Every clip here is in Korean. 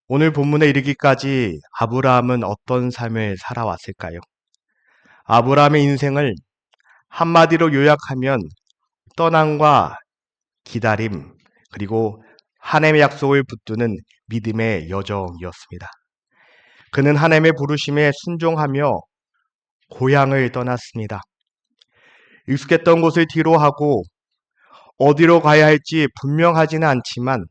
오늘 본문에 이르기까지 아브라함은 어떤 삶을 살아왔을까요? 아브라함의 인생을 한마디로 요약하면 떠남과 기다림, 그리고 하나님의 약속을 붙드는 믿음의 여정이었습니다. 그는 하나님의 부르심에 순종하며 고향을 떠났습니다. 익숙했던 곳을 뒤로하고 어디로 가야 할지 분명하지는 않지만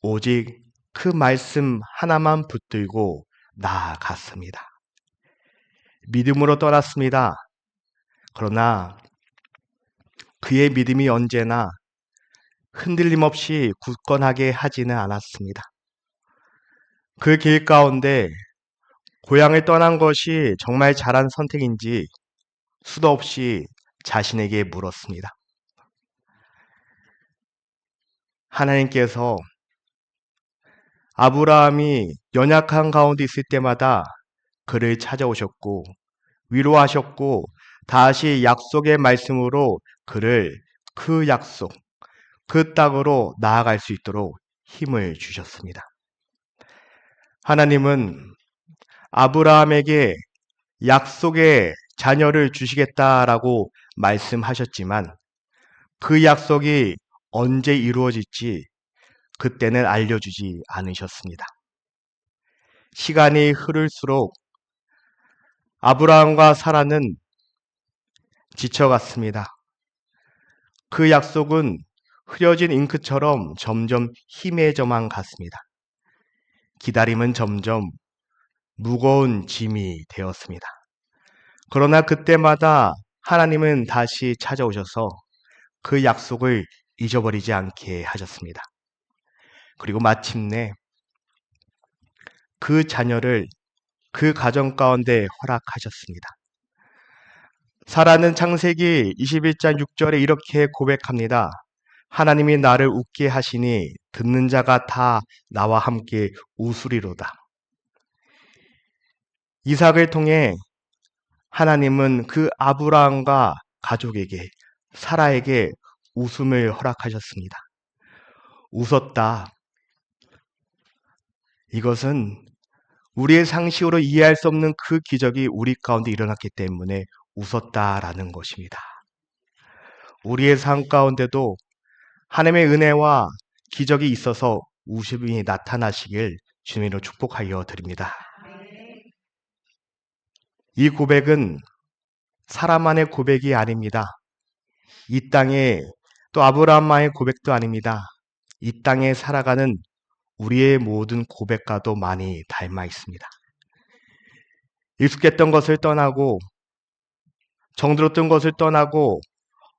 오직 그 말씀 하나만 붙들고 나아갔습니다. 믿음으로 떠났습니다. 그러나 그의 믿음이 언제나 흔들림 없이 굳건하게 하지는 않았습니다. 그 길 가운데 고향을 떠난 것이 정말 잘한 선택인지 수도 없이 자신에게 물었습니다. 하나님께서 아브라함이 연약한 가운데 있을 때마다 그를 찾아오셨고 위로하셨고 다시 약속의 말씀으로 그를 그 약속, 그 땅으로 나아갈 수 있도록 힘을 주셨습니다. 하나님은 아브라함에게 약속의 자녀를 주시겠다라고 말씀하셨지만 그 약속이 언제 이루어질지 그때는 알려주지 않으셨습니다. 시간이 흐를수록 아브라함과 사라는 지쳐갔습니다. 그 약속은 흐려진 잉크처럼 점점 희미해져만 갔습니다. 기다림은 점점 무거운 짐이 되었습니다. 그러나 그때마다 하나님은 다시 찾아오셔서 그 약속을 잊어버리지 않게 하셨습니다. 그리고 마침내 그 자녀를 그 가정 가운데 허락하셨습니다. 사라는 창세기 21장 6절에 이렇게 고백합니다. 하나님이 나를 웃게 하시니 듣는 자가 다 나와 함께 웃으리로다. 이삭을 통해 하나님은 그 아브라함과 가족에게 사라에게 웃음을 허락하셨습니다. 웃었다. 이것은 우리의 상식으로 이해할 수 없는 그 기적이 우리 가운데 일어났기 때문에 웃었다라는 것입니다. 우리의 삶 가운데도 하나님의 은혜와 기적이 있어서 웃음이 나타나시길 주님으로 축복하여 드립니다. 이 고백은 사람만의 고백이 아닙니다. 이 땅에 또 아브라함만의 고백도 아닙니다. 이 땅에 살아가는 우리의 모든 고백과도 많이 닮아 있습니다. 익숙했던 것을 떠나고 정들었던 것을 떠나고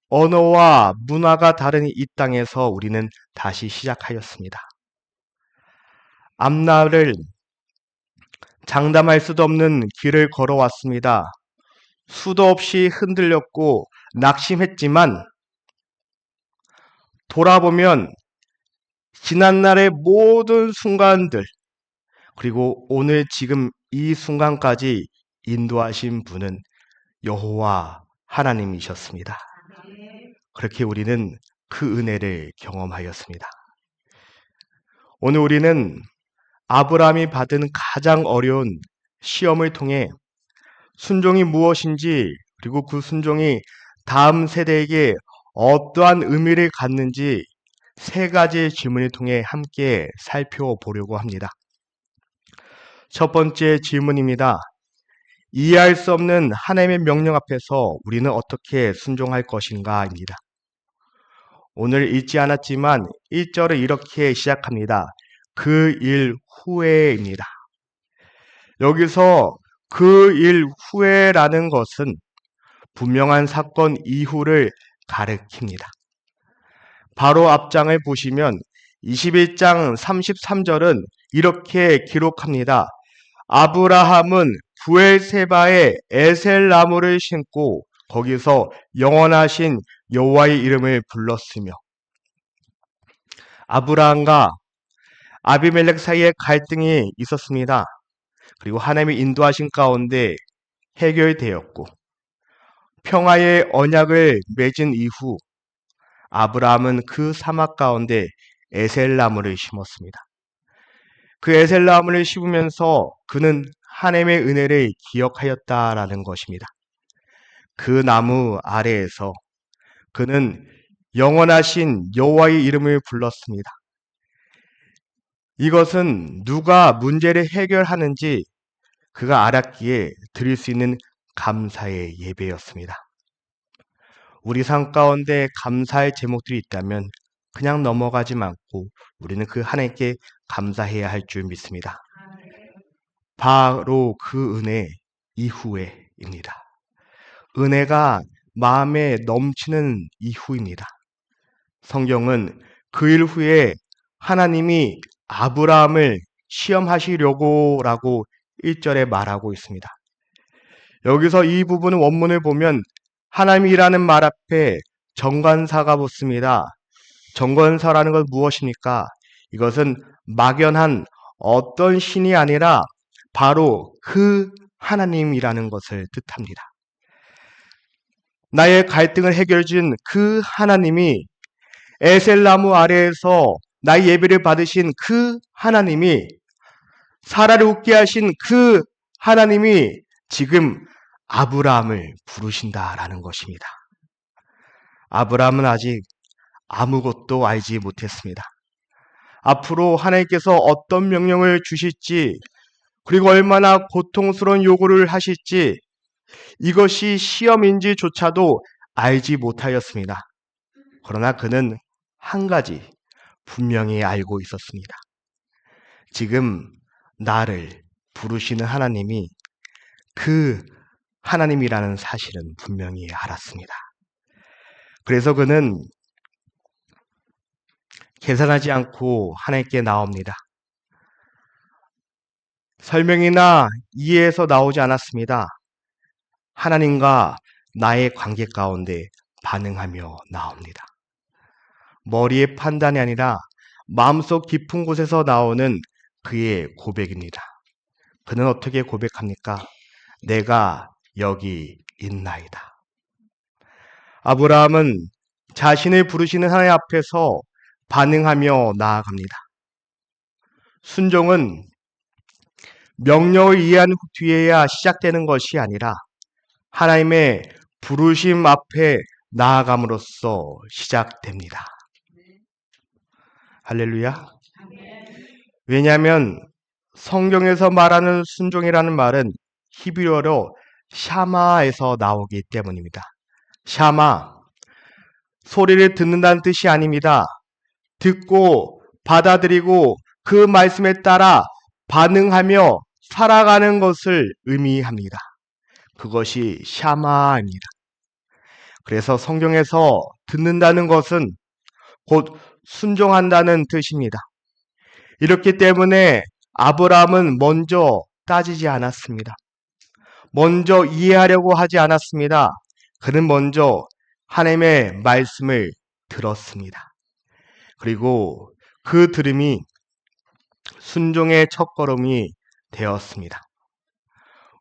언어와 문화가 다른 이 땅에서 우리는 다시 시작하였습니다. 앞날을 장담할 수도 없는 길을 걸어왔습니다. 수도 없이 흔들렸고 낙심했지만 돌아보면 지난날의 모든 순간들 그리고 오늘 지금 이 순간까지 인도하신 분은 여호와 하나님이셨습니다. 그렇게 우리는 그 은혜를 경험하였습니다. 오늘 우리는 아브라함이 받은 가장 어려운 시험을 통해 순종이 무엇인지 그리고 그 순종이 다음 세대에게 어떠한 의미를 갖는지 세 가지의 질문을 통해 함께 살펴보려고 합니다. 첫 번째 질문입니다. 이해할 수 없는 하나님의 명령 앞에서 우리는 어떻게 순종할 것인가입니다. 오늘 읽지 않았지만 1절을 이렇게 시작합니다. 그 일 후에입니다. 여기서 그 일 후에라는 것은 분명한 사건 이후를 가리킵니다. 바로 앞장을 보시면 21장 33절은 이렇게 기록합니다. 아브라함은 부엘세바에 에셀 나무를 심고 거기서 영원하신 여호와의 이름을 불렀으며 아브라함과 아비멜렉 사이에 갈등이 있었습니다. 그리고 하나님의 인도하신 가운데 해결되었고 평화의 언약을 맺은 이후 아브라함은 그 사막 가운데 에셀 나무를 심었습니다. 그 에셀 나무를 씹으면서 그는 하나님의 은혜를 기억하였다라는 것입니다. 그 나무 아래에서 그는 영원하신 여호와의 이름을 불렀습니다. 이것은 누가 문제를 해결하는지 그가 알았기에 드릴 수 있는 감사의 예배였습니다. 우리 삶 가운데 감사의 제목들이 있다면 그냥 넘어가지 않고 우리는 그 하나님께 감사해야 할 줄 믿습니다. 바로 그 은혜 이후에입니다. 은혜가 마음에 넘치는 이후입니다. 성경은 그 일 후에 하나님이 아브라함을 시험하시려고 라고 1절에 말하고 있습니다. 여기서 이 부분은 원문을 보면 하나님이라는 말 앞에 정관사가 붙습니다. 정관사라는 건 무엇입니까? 이것은 막연한 어떤 신이 아니라 바로 그 하나님이라는 것을 뜻합니다. 나의 갈등을 해결해 준 그 하나님이 에셀나무 아래에서 나의 예배를 받으신 그 하나님이 사라를 웃게 하신 그 하나님이 지금 아브라함을 부르신다라는 것입니다. 아브라함은 아직 아무것도 알지 못했습니다. 앞으로 하나님께서 어떤 명령을 주실지 그리고 얼마나 고통스러운 요구를 하실지 이것이 시험인지조차도 알지 못하였습니다. 그러나 그는 한 가지 분명히 알고 있었습니다. 지금 나를 부르시는 하나님이 그 하나님이라는 사실은 분명히 알았습니다. 그래서 그는 계산하지 않고 하나님께 나옵니다. 설명이나 이해에서 나오지 않았습니다. 하나님과 나의 관계 가운데 반응하며 나옵니다. 머리의 판단이 아니라 마음속 깊은 곳에서 나오는 그의 고백입니다. 그는 어떻게 고백합니까? 내가 여기 있나이다. 아브라함은 자신을 부르시는 하나님 앞에서 반응하며 나아갑니다. 순종은 명령을 이해한 뒤에야 시작되는 것이 아니라 하나님의 부르심 앞에 나아감으로써 시작됩니다. 할렐루야. 왜냐하면 성경에서 말하는 순종이라는 말은 히브리어로 샤마에서 나오기 때문입니다. 샤마, 소리를 듣는다는 뜻이 아닙니다. 듣고 받아들이고 그 말씀에 따라 반응하며 살아가는 것을 의미합니다. 그것이 샤마입니다. 그래서 성경에서 듣는다는 것은 곧 순종한다는 뜻입니다. 이렇기 때문에 아브라함은 먼저 따지지 않았습니다. 먼저 이해하려고 하지 않았습니다. 그는 먼저 하나님의 말씀을 들었습니다. 그리고 그 들음이 순종의 첫걸음이 되었습니다.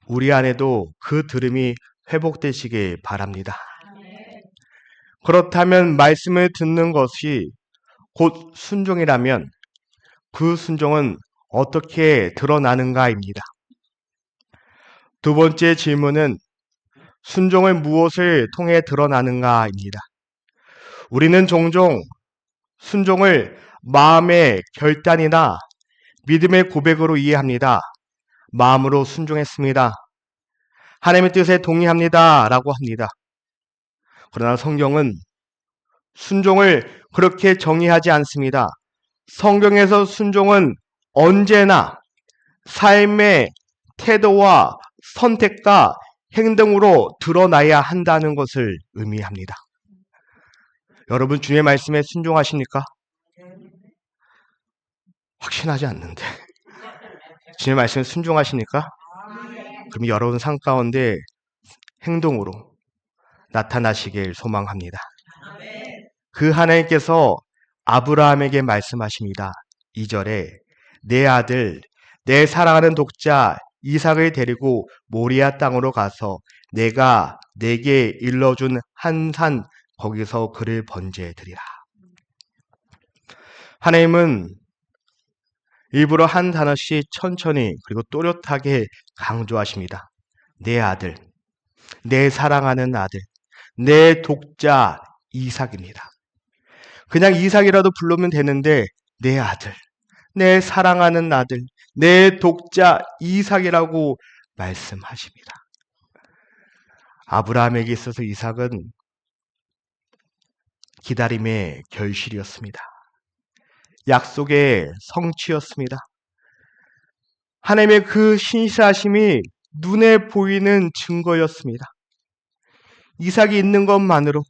우리 안에도 그 들음이 회복되시길 바랍니다. 그렇다면 말씀을 듣는 것이 곧 순종이라면 그 순종은 어떻게 드러나는가입니다. 두 번째 질문은 순종은 무엇을 통해 드러나는가입니다. 우리는 종종 순종을 마음의 결단이나 믿음의 고백으로 이해합니다. 마음으로 순종했습니다. 하나님의 뜻에 동의합니다. 라고 합니다. 그러나 성경은 순종을 그렇게 정의하지 않습니다. 성경에서 순종은 언제나 삶의 태도와 선택과 행동으로 드러나야 한다는 것을 의미합니다. 여러분 주님의 말씀에 순종하십니까? 확신하지 않는데 주님의 말씀에 순종하십니까? 그럼 여러분 삶 가운데 행동으로 나타나시길 소망합니다. 그 하나님께서 아브라함에게 말씀하십니다. 2절에 내 아들, 내 사랑하는 독자 이삭을 데리고 모리아 땅으로 가서 내가 내게 일러준 한 산 거기서 그를 번제해 드리라. 하나님은 일부러 한 단어씩 천천히 그리고 또렷하게 강조하십니다. 내 아들, 내 사랑하는 아들, 내 독자 이삭입니다. 그냥 이삭이라도 부르면 되는데 내 아들, 내 사랑하는 아들, 내 독자 이삭이라고 말씀하십니다. 아브라함에게 있어서 이삭은 기다림의 결실이었습니다. 약속의 성취였습니다. 하나님의 그 신실하심이 눈에 보이는 증거였습니다. 이삭이 있는 것만으로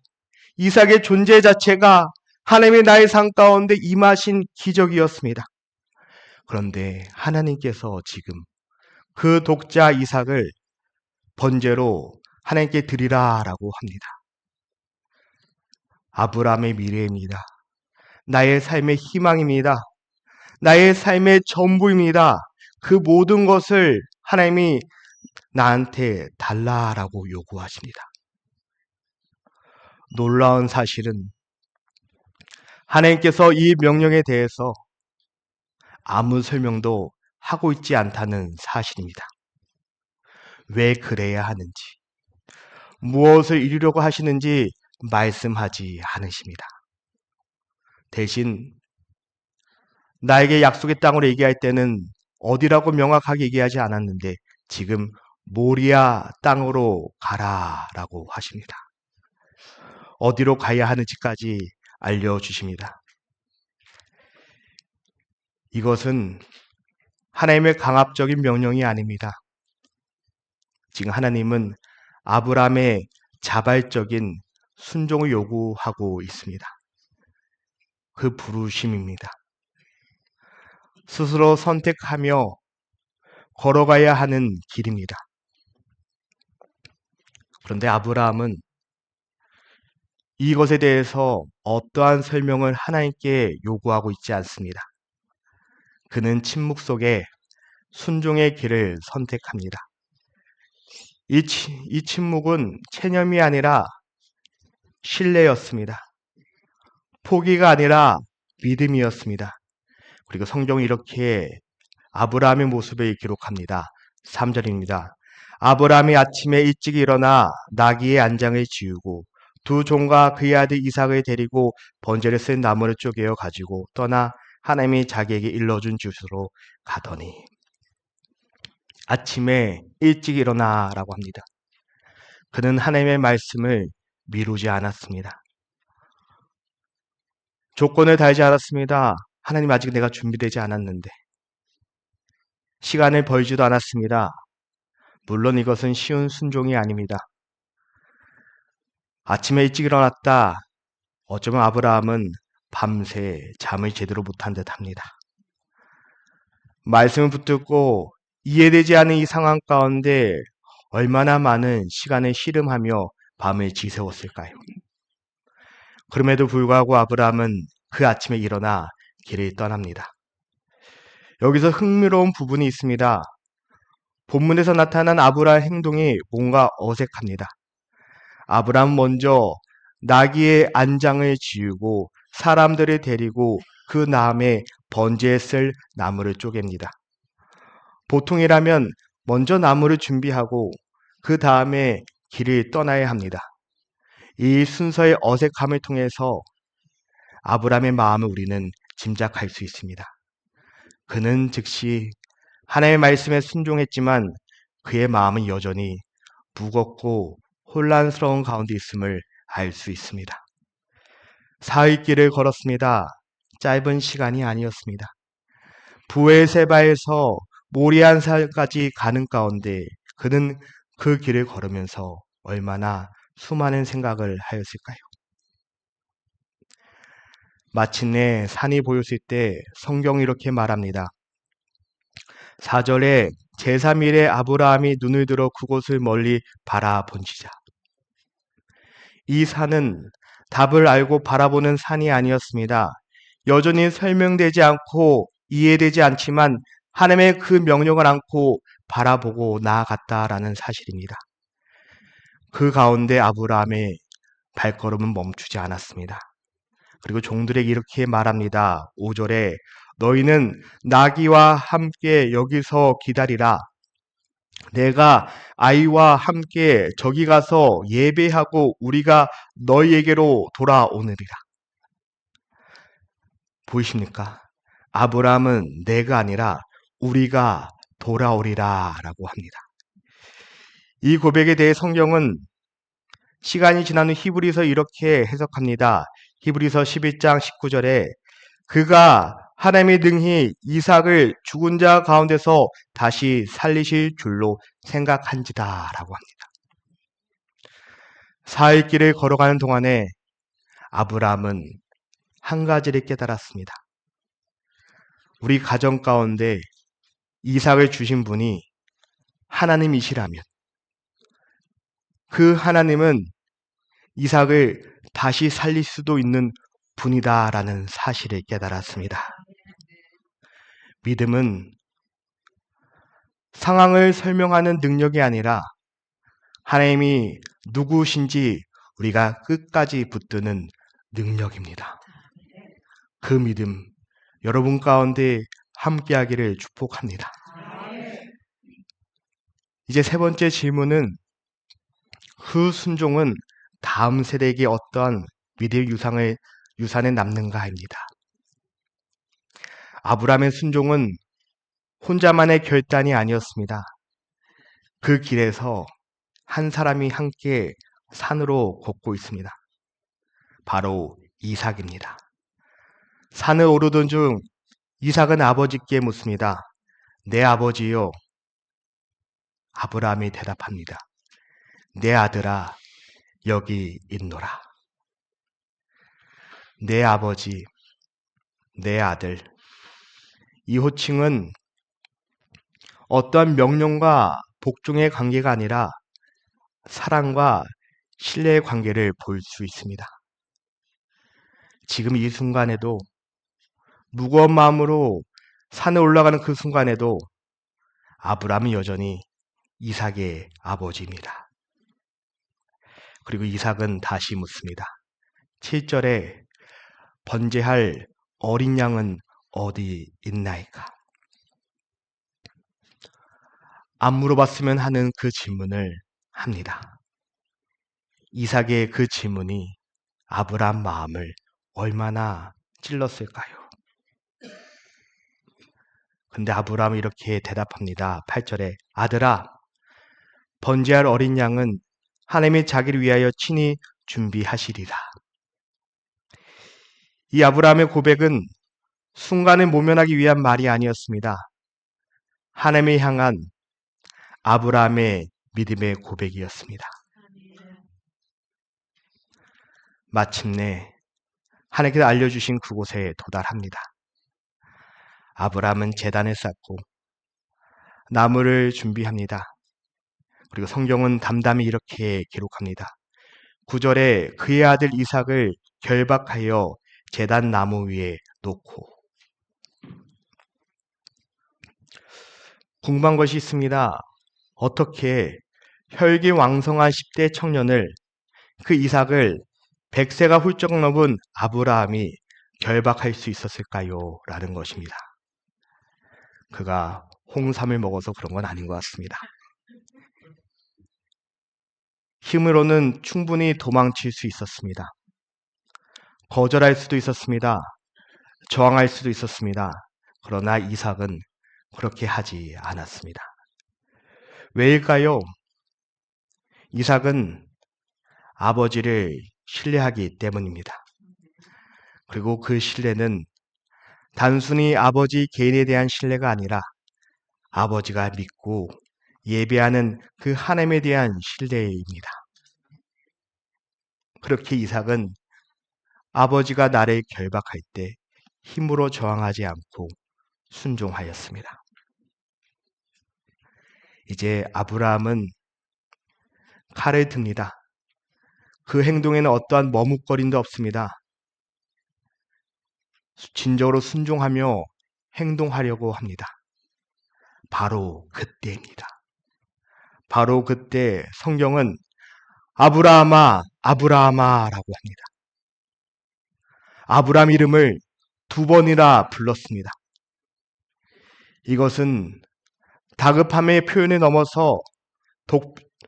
이삭의 존재 자체가 하나님의 나의 삶 가운데 임하신 기적이었습니다. 그런데 하나님께서 지금 그 독자 이삭을 번제로 하나님께 드리라라고 합니다. 아브라함의 미래입니다. 나의 삶의 희망입니다. 나의 삶의 전부입니다. 그 모든 것을 하나님이 나한테 달라라고 요구하십니다. 놀라운 사실은 하나님께서 이 명령에 대해서 아무 설명도 하고 있지 않다는 사실입니다. 왜 그래야 하는지, 무엇을 이루려고 하시는지 말씀하지 않으십니다. 대신 나에게 약속의 땅으로 얘기할 때는 어디라고 명확하게 얘기하지 않았는데 지금 모리아 땅으로 가라라고 하십니다. 어디로 가야 하는지까지 알려주십니다. 이것은 하나님의 강압적인 명령이 아닙니다. 지금 하나님은 아브라함의 자발적인 순종을 요구하고 있습니다. 그 부르심입니다. 스스로 선택하며 걸어가야 하는 길입니다. 그런데 아브라함은 이것에 대해서 어떠한 설명을 하나님께 요구하고 있지 않습니다. 그는 침묵 속에 순종의 길을 선택합니다. 이 침묵은 체념이 아니라 신뢰였습니다. 포기가 아니라 믿음이었습니다. 그리고 성경이 이렇게 아브라함의 모습을 기록합니다. 3절입니다. 아브라함이 아침에 일찍 일어나 나귀의 안장을 지우고 두 종과 그의 아들 이삭을 데리고 번제를 쓴 나무를 쪼개어 가지고 떠나 하나님이 자기에게 일러준 주소로 가더니 아침에 일찍 일어나라고 합니다. 그는 하나님의 말씀을 미루지 않았습니다. 조건을 달지 않았습니다. 하나님 아직 내가 준비되지 않았는데. 시간을 벌지도 않았습니다. 물론 이것은 쉬운 순종이 아닙니다. 아침에 일찍 일어났다. 어쩌면 아브라함은 밤새 잠을 제대로 못한 듯 합니다. 말씀을 붙들고 이해되지 않은 이 상황 가운데 얼마나 많은 시간을 씨름하며 밤을 지새웠을까요? 그럼에도 불구하고 아브라함은 그 아침에 일어나 길을 떠납니다. 여기서 흥미로운 부분이 있습니다. 본문에서 나타난 아브라함의 행동이 뭔가 어색합니다. 아브라함은 먼저 나귀의 안장을 지우고 사람들을 데리고 그 다음에 번제에 쓸 나무를 쪼갭니다. 보통이라면 먼저 나무를 준비하고 그 다음에 길을 떠나야 합니다. 이 순서의 어색함을 통해서 아브라함의 마음을 우리는 짐작할 수 있습니다. 그는 즉시 하나님의 말씀에 순종했지만 그의 마음은 여전히 무겁고 혼란스러운 가운데 있음을 알 수 있습니다. 사흘 길을 걸었습니다. 짧은 시간이 아니었습니다. 부엘세바에서 모리안산까지 가는 가운데 그는 그 길을 걸으면서 얼마나 수많은 생각을 하였을까요? 마침내 산이 보였을 때 성경이 이렇게 말합니다. 4절에 제3일에 아브라함이 눈을 들어 그곳을 멀리 바라본지자. 이 산은 답을 알고 바라보는 산이 아니었습니다. 여전히 설명되지 않고 이해되지 않지만 하나님의 그 명령을 안고 바라보고 나아갔다라는 사실입니다. 그 가운데 아브라함의 발걸음은 멈추지 않았습니다. 그리고 종들에게 이렇게 말합니다. 5절에 너희는 나귀와 함께 여기서 기다리라. 내가 아이와 함께 저기 가서 예배하고 우리가 너희에게로 돌아오느리라. 보이십니까? 아브라함은 내가 아니라 우리가 돌아오리라 라고 합니다. 이 고백에 대해 성경은 시간이 지난 후 히브리서 이렇게 해석합니다. 히브리서 11장 19절에 그가 하나님의 능히 이삭을 죽은 자 가운데서 다시 살리실 줄로 생각한지다 라고 합니다. 사흘 길을 걸어가는 동안에 아브라함은 한 가지를 깨달았습니다. 우리 가정 가운데 이삭을 주신 분이 하나님이시라면 그 하나님은 이삭을 다시 살릴 수도 있는 분이다라는 사실을 깨달았습니다. 믿음은 상황을 설명하는 능력이 아니라 하나님이 누구신지 우리가 끝까지 붙드는 능력입니다. 그 믿음 여러분 가운데 함께하기를 축복합니다. 이제 세 번째 질문은 그 순종은 다음 세대에게 어떠한 믿음의 유산에 남는가입니다. 아브라함의 순종은 혼자만의 결단이 아니었습니다. 그 길에서 한 사람이 함께 산으로 걷고 있습니다. 바로 이삭입니다. 산을 오르던 중 이삭은 아버지께 묻습니다. 내 아버지요. 아브라함이 대답합니다. 내 아들아, 여기 있노라. 내 아버지, 내 아들. 이 호칭은 어떠한 명령과 복종의 관계가 아니라 사랑과 신뢰의 관계를 볼 수 있습니다. 지금 이 순간에도 무거운 마음으로 산에 올라가는 그 순간에도 아브라함은 여전히 이삭의 아버지입니다. 그리고 이삭은 다시 묻습니다. 7절에 번제할 어린 양은 어디 있나이까? 안 물어봤으면 하는 그 질문을 합니다. 이삭의 그 질문이 아브라함 마음을 얼마나 찔렀을까요? 근데 아브라함이 이렇게 대답합니다. 8절에 아들아, 번제할 어린 양은 하나님이 자기를 위하여 친히 준비하시리라. 이 아브라함의 고백은 순간을 모면하기 위한 말이 아니었습니다. 하나님을 향한 아브라함의 믿음의 고백이었습니다. 마침내 하나님께서 알려주신 그곳에 도달합니다. 아브라함은 제단을 쌓고 나무를 준비합니다. 그리고 성경은 담담히 이렇게 기록합니다. 9절에 그의 아들 이삭을 결박하여 제단 나무 위에 놓고. 궁금한 것이 있습니다. 어떻게 혈기왕성한 10대 청년을 그 이삭을 100세가 훌쩍 넘은 아브라함이 결박할 수 있었을까요? 라는 것입니다. 그가 홍삼을 먹어서 그런 건 아닌 것 같습니다. 힘으로는 충분히 도망칠 수 있었습니다. 거절할 수도 있었습니다. 저항할 수도 있었습니다. 그러나 이삭은 그렇게 하지 않았습니다. 왜일까요? 이삭은 아버지를 신뢰하기 때문입니다. 그리고 그 신뢰는 단순히 아버지 개인에 대한 신뢰가 아니라 아버지가 믿고 예배하는 그 하나님에 대한 신뢰입니다. 그렇게 이삭은 아버지가 나를 결박할 때 힘으로 저항하지 않고 순종하였습니다. 이제 아브라함은 칼을 듭니다. 그 행동에는 어떠한 머뭇거림도 없습니다. 진정으로 순종하며 행동하려고 합니다. 바로 그때입니다. 바로 그때 성경은 아브라함아, 아브라함아 라고 합니다. 아브라함 이름을 2번이나 불렀습니다. 이것은 다급함의 표현을 넘어서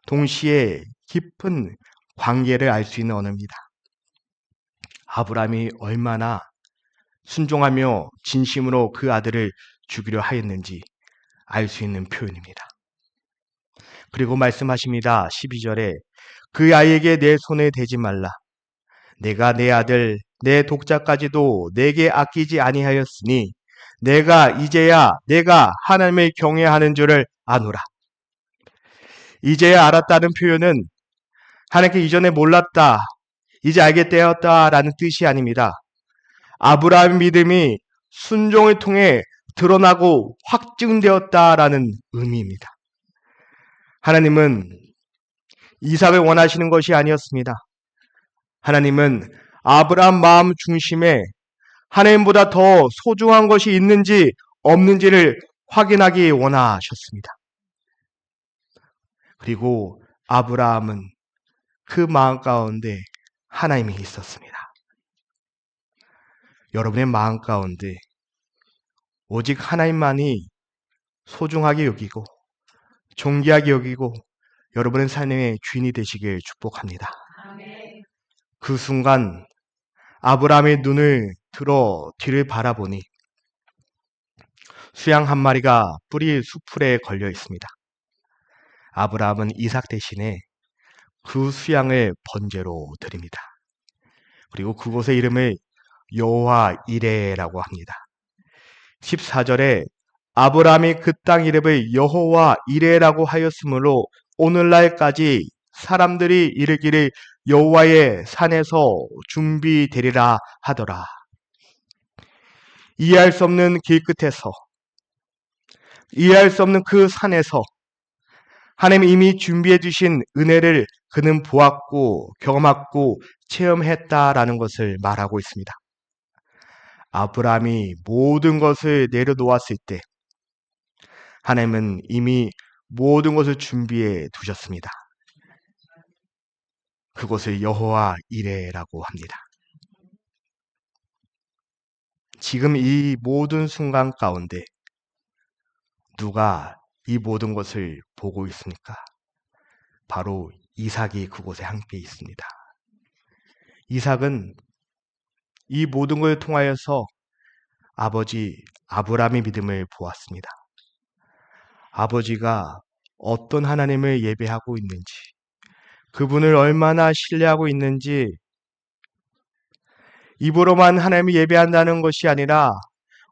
동시에 깊은 관계를 알 수 있는 언어입니다. 아브라함이 얼마나 순종하며 진심으로 그 아들을 죽이려 하였는지 알 수 있는 표현입니다. 그리고 말씀하십니다. 12절에 그 아이에게 내 손에 대지 말라. 내가 내 아들 내 독자까지도 내게 아끼지 아니하였으니 내가 이제야 내가 하나님을 경외하는 줄을 아노라. 이제야 알았다는 표현은 하나님께 이전에 몰랐다, 이제 알게 되었다라는 뜻이 아닙니다. 아브라함의 믿음이 순종을 통해 드러나고 확증되었다라는 의미입니다. 하나님은 이삭을 원하시는 것이 아니었습니다. 하나님은 아브라함 마음 중심에 하나님보다 더 소중한 것이 있는지 없는지를 확인하기 원하셨습니다. 그리고 아브라함은 그 마음 가운데 하나님이 있었습니다. 여러분의 마음 가운데 오직 하나님만이 소중하게 여기고 존귀하게 여기고 여러분의 삶의 주인이 되시길 축복합니다. 그 순간 아브라함의 눈을 들어 뒤를 바라보니 수양 한 마리가 뿌리 수풀에 걸려 있습니다. 아브라함은 이삭 대신에 그 수양을 번제로 드립니다. 그리고 그곳의 이름을 여호와 이레라고 합니다. 14절에 아브라함이 그 땅 이름을 여호와 이레라고 하였으므로 오늘날까지 사람들이 이르기를 여호와의 산에서 준비되리라 하더라. 이해할 수 없는 길 끝에서, 이해할 수 없는 그 산에서 하나님이 이미 준비해 주신 은혜를 그는 보았고 경험했고 체험했다라는 것을 말하고 있습니다. 아브라함이 모든 것을 내려놓았을 때 하나님은 이미 모든 것을 준비해 두셨습니다. 그것을 여호와 이레라고 합니다. 지금 이 모든 순간 가운데 누가 이 모든 것을 보고 있습니까? 바로 이삭이 그곳에 함께 있습니다. 이삭은 이 모든 것을 통하여서 아버지 아브라함의 믿음을 보았습니다. 아버지가 어떤 하나님을 예배하고 있는지, 그분을 얼마나 신뢰하고 있는지, 입으로만 하나님을 예배한다는 것이 아니라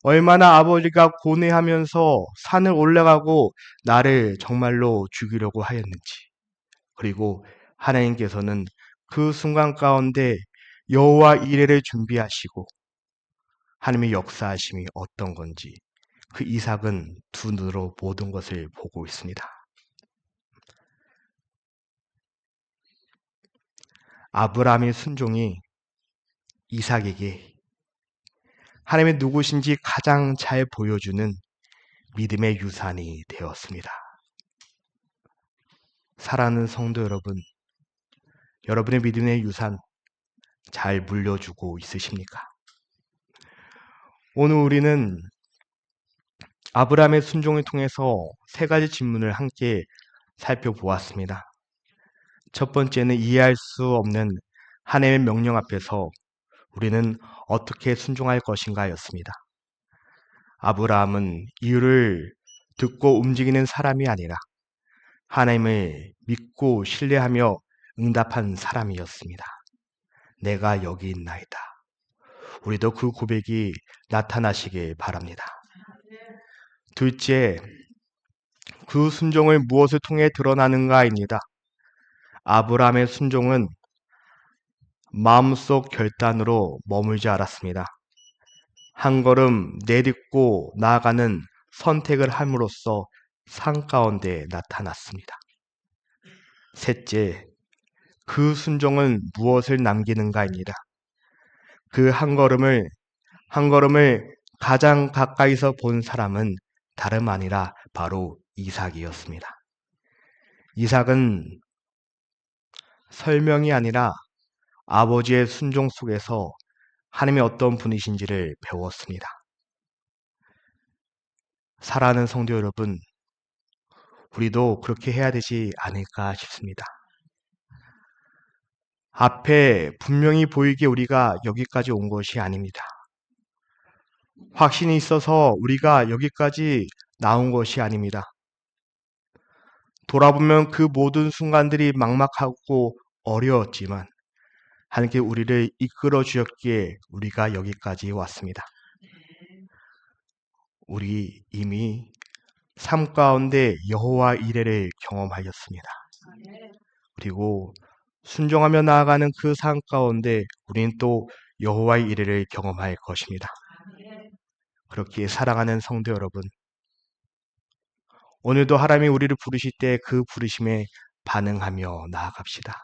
얼마나 아버지가 고뇌하면서 산을 올라가고 나를 정말로 죽이려고 하였는지, 그리고 하나님께서는 그 순간 가운데 여호와 이레를 준비하시고 하나님의 역사하심이 어떤 건지 그 이삭은 두 눈으로 모든 것을 보고 있습니다. 아브라함의 순종이 이삭에게 하나님의 누구신지 가장 잘 보여주는 믿음의 유산이 되었습니다. 사랑하는 성도 여러분, 여러분의 믿음의 유산 잘 물려주고 있으십니까? 오늘 우리는 아브라함의 순종을 통해서 세 가지 질문을 함께 살펴보았습니다. 첫 번째는 이해할 수 없는 하나님의 명령 앞에서 우리는 어떻게 순종할 것인가였습니다. 아브라함은 이유를 듣고 움직이는 사람이 아니라 하나님을 믿고 신뢰하며 응답한 사람이었습니다. 내가 여기 있나이다. 우리도 그 고백이 나타나시길 바랍니다. 둘째, 그 순종을 무엇을 통해 드러나는가입니다. 아브라함의 순종은 마음속 결단으로 머물지 않았습니다. 한 걸음 내딛고 나아가는 선택을 함으로써 산 가운데 나타났습니다. 셋째, 그 순종은 무엇을 남기는가입니다. 그 한 걸음을 가장 가까이서 본 사람은 다름 아니라 바로 이삭이었습니다. 이삭은 설명이 아니라 아버지의 순종 속에서 하나님이 어떤 분이신지를 배웠습니다. 사랑하는 성도 여러분, 우리도 그렇게 해야 되지 않을까 싶습니다. 앞에 분명히 보이게 우리가 여기까지 온 것이 아닙니다. 확신이 있어서 우리가 여기까지 나온 것이 아닙니다. 돌아보면 그 모든 순간들이 막막하고 어려웠지만 하나님께 우리를 이끌어 주셨기에 우리가 여기까지 왔습니다. 우리 이미 삶 가운데 여호와 이레를 경험하였습니다. 그리고 순종하며 나아가는 그 삶 가운데 우리는 또 여호와의 이레를 경험할 것입니다. 그렇기에 사랑하는 성도 여러분, 오늘도 하나님이 우리를 부르실 때 그 부르심에 반응하며 나아갑시다.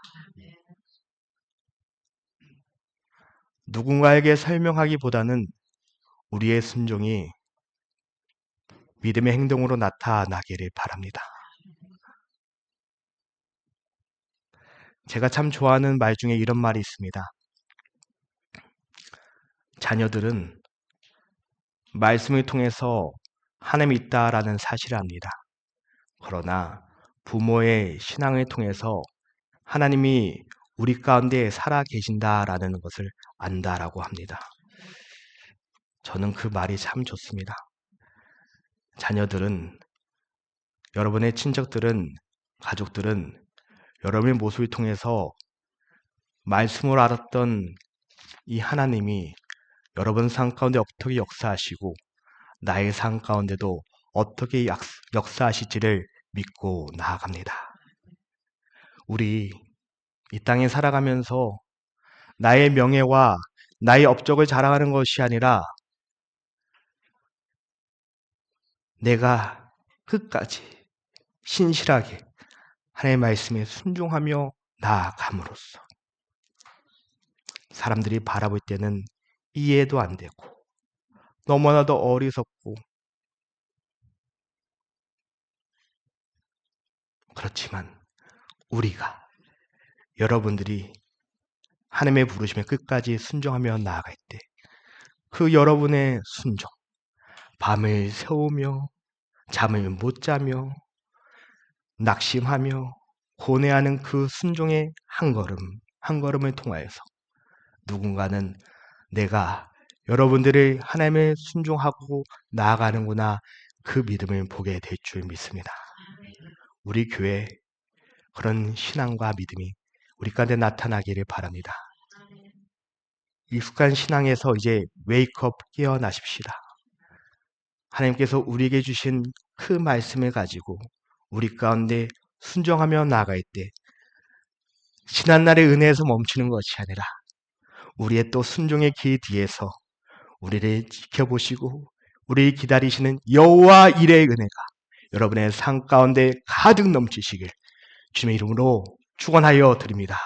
누군가에게 설명하기보다는 우리의 순종이 믿음의 행동으로 나타나기를 바랍니다. 제가 참 좋아하는 말 중에 이런 말이 있습니다. 자녀들은 말씀을 통해서 하나님이 있다라는 사실을 압니다. 그러나 부모의 신앙을 통해서 하나님이 우리 가운데 살아 계신다라는 것을 안다라고 합니다. 저는 그 말이 참 좋습니다. 자녀들은, 여러분의 친척들은, 가족들은 여러분의 모습을 통해서 말씀을 알았던 이 하나님이 여러분 삶 가운데 어떻게 역사하시고 나의 삶 가운데도 어떻게 역사하실지를 믿고 나아갑니다. 우리 이 땅에 살아가면서 나의 명예와 나의 업적을 자랑하는 것이 아니라 내가 끝까지 신실하게 하나님의 말씀에 순종하며 나아감으로써 사람들이 바라볼 때는 이해도 안 되고 너무나도 어리석고 그렇지만 우리가 여러분들이 하나님의 부르심에 끝까지 순종하며 나아갈 때 그 여러분의 순종, 밤을 새우며 잠을 못 자며 낙심하며 고뇌하는 그 순종의 한 걸음 한 걸음을 통하여서 누군가는 내가 여러분들을 하나님을 순종하고 나아가는구나 그 믿음을 보게 될 줄 믿습니다. 우리 교회 그런 신앙과 믿음이 우리 가운데 나타나기를 바랍니다. 익숙한 신앙에서 이제 웨이크업 깨어나십시다. 하나님께서 우리에게 주신 그 말씀을 가지고 우리 가운데 순종하며 나아갈 때 지난날의 은혜에서 멈추는 것이 아니라 우리의 또 순종의 길 뒤에서 우리를 지켜보시고 우리 기다리시는 여호와 이레의 은혜가 여러분의 삶 가운데 가득 넘치시길 주님의 이름으로 축원하여 드립니다.